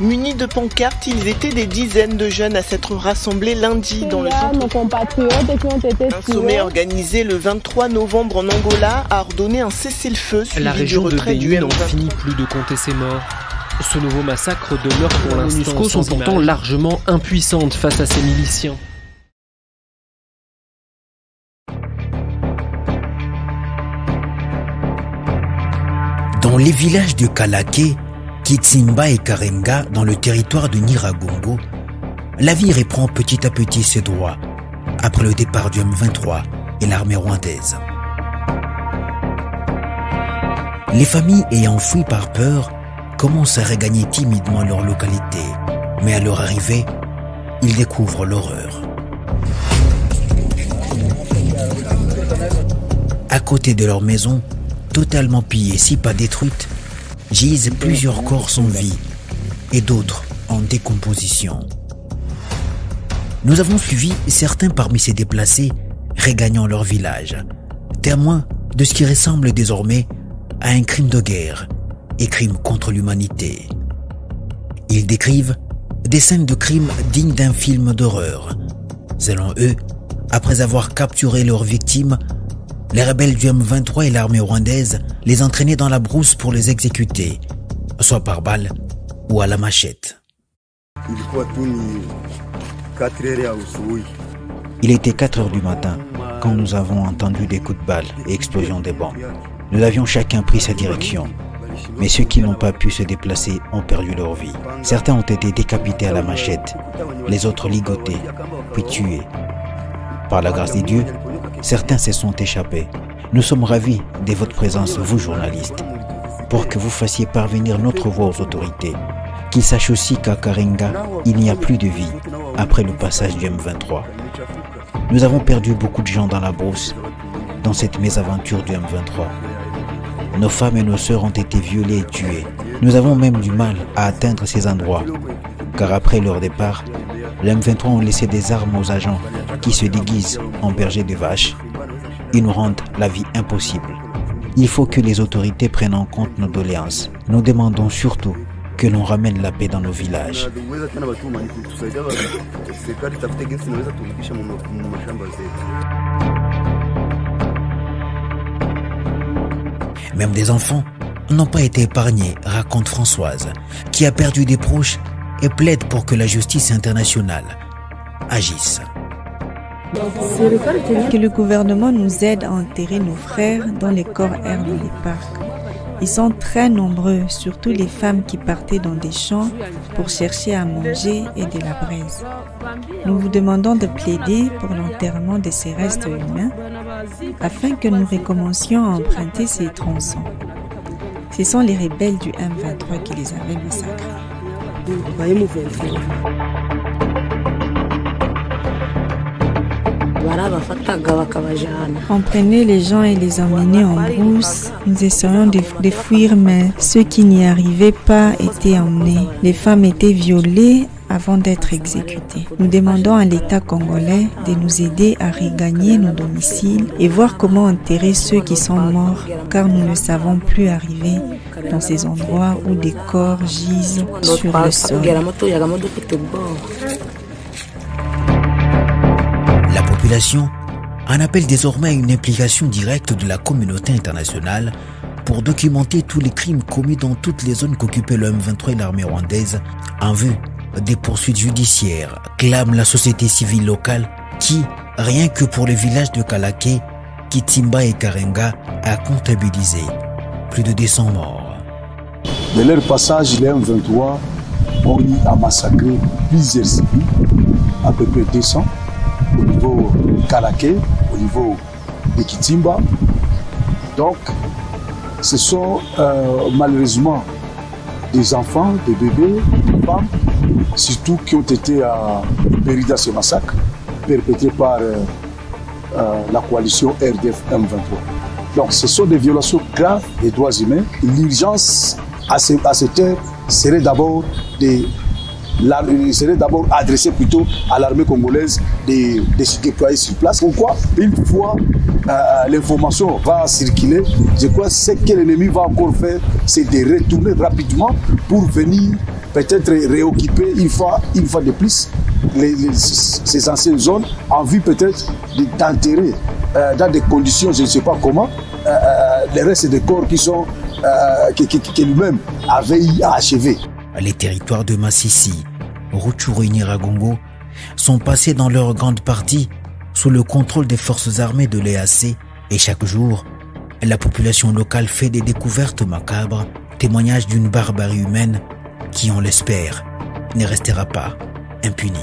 Munis de pancartes, ils étaient des dizaines de jeunes à s'être rassemblés lundi dans le centre. Un sommet organisé le 23 novembre en Angola a ordonné un cessez-le-feu suivi La région du retrait de du Bénin n'en M23. finit plus de compter ses morts. Ce nouveau massacre demeure pour l'instant. Les MONUSCO sont pourtant largement impuissantes face à ces miliciens. Dans les villages de Kalaké, Kitsimba et Karenga, dans le territoire de Nyiragongo, la vie reprend petit à petit ses droits après le départ du M23 et l'armée rwandaise. Les familles ayant fui par peur commencent à regagner timidement leur localité, mais à leur arrivée, ils découvrent l'horreur. À côté de leur maison, totalement pillées, si pas détruites, gisent plusieurs corps sans vie et d'autres en décomposition. Nous avons suivi certains parmi ces déplacés regagnant leur village, témoins de ce qui ressemble désormais à un crime de guerre et crime contre l'humanité. Ils décrivent des scènes de crimes dignes d'un film d'horreur. Selon eux, après avoir capturé leurs victimes, les rebelles du M23 et l'armée rwandaise les entraînaient dans la brousse pour les exécuter, soit par balle ou à la machette. Il était 4 heures du matin quand nous avons entendu des coups de balle et explosion des bombes. Nous avions chacun pris sa direction, mais ceux qui n'ont pas pu se déplacer ont perdu leur vie. Certains ont été décapités à la machette, les autres ligotés, puis tués. Par la grâce des dieux, certains se sont échappés. Nous sommes ravis de votre présence, vous journalistes, pour que vous fassiez parvenir notre voix aux autorités. Qu'ils sachent aussi qu'à Karenga, il n'y a plus de vie après le passage du M23. Nous avons perdu beaucoup de gens dans la brousse, dans cette mésaventure du M23. Nos femmes et nos sœurs ont été violées et tuées. Nous avons même du mal à atteindre ces endroits, car après leur départ, les M23 ont laissé des armes aux agents qui se déguisent en bergers de vaches. Ils nous rendent la vie impossible. Il faut que les autorités prennent en compte nos doléances. Nous demandons surtout que l'on ramène la paix dans nos villages. Même des enfants n'ont pas été épargnés, raconte Françoise, qui a perdu des proches et plaide pour que la justice internationale agisse. Que le gouvernement nous aide à enterrer nos frères dont les corps errent dans les parcs. Ils sont très nombreux, surtout les femmes qui partaient dans des champs pour chercher à manger et de la braise. Nous vous demandons de plaider pour l'enterrement de ces restes humains afin que nous recommencions à emprunter ces tronçons. Ce sont les rebelles du M23 qui les avaient massacrés. On prenait les gens et les emmenait en brousse. Nous essayons de fuir, mais ceux qui n'y arrivaient pas étaient emmenés. Les femmes étaient violées avant d'être exécutées. Nous demandons à l'État congolais de nous aider à regagner nos domiciles et voir comment enterrer ceux qui sont morts, car nous ne savons plus arriver dans ces endroits où des corps gisent sur le sol. La population en appelle désormais à une implication directe de la communauté internationale pour documenter tous les crimes commis dans toutes les zones qu'occupait le M23 et l'armée rwandaise en vue des poursuites judiciaires, clame la société civile locale qui, rien que pour les villages de Kalaké, Kitsimba et Karenga, a comptabilisé plus de 200 morts. De leur passage, les M23 ont eu à massacrer plusieurs civils, à peu près 200, au niveau de Kalaké, au niveau de Kitsimba. Donc, ce sont malheureusement des enfants, des bébés, des femmes, surtout qui ont été péris dans ce massacre, perpétré par la coalition RDF M23. Donc, ce sont des violations graves des droits humains. L'urgence à cette heure serait d'abord de il serait d'abord adressé plutôt à l'armée congolaise de se déployer sur place. Pourquoi? Une fois l'information va circuler, je crois que ce que l'ennemi va encore faire, c'est de retourner rapidement pour venir peut-être réoccuper une fois de plus ces anciennes zones en vue peut-être d'enterrer dans des conditions, je ne sais pas comment, les restes des corps que lui-même avait achevé. Les territoires de Massissi, Rutshuru et Nyiragongo sont passés dans leur grande partie sous le contrôle des forces armées de l'EAC et chaque jour, la population locale fait des découvertes macabres, témoignages d'une barbarie humaine qui, on l'espère, ne restera pas impunie.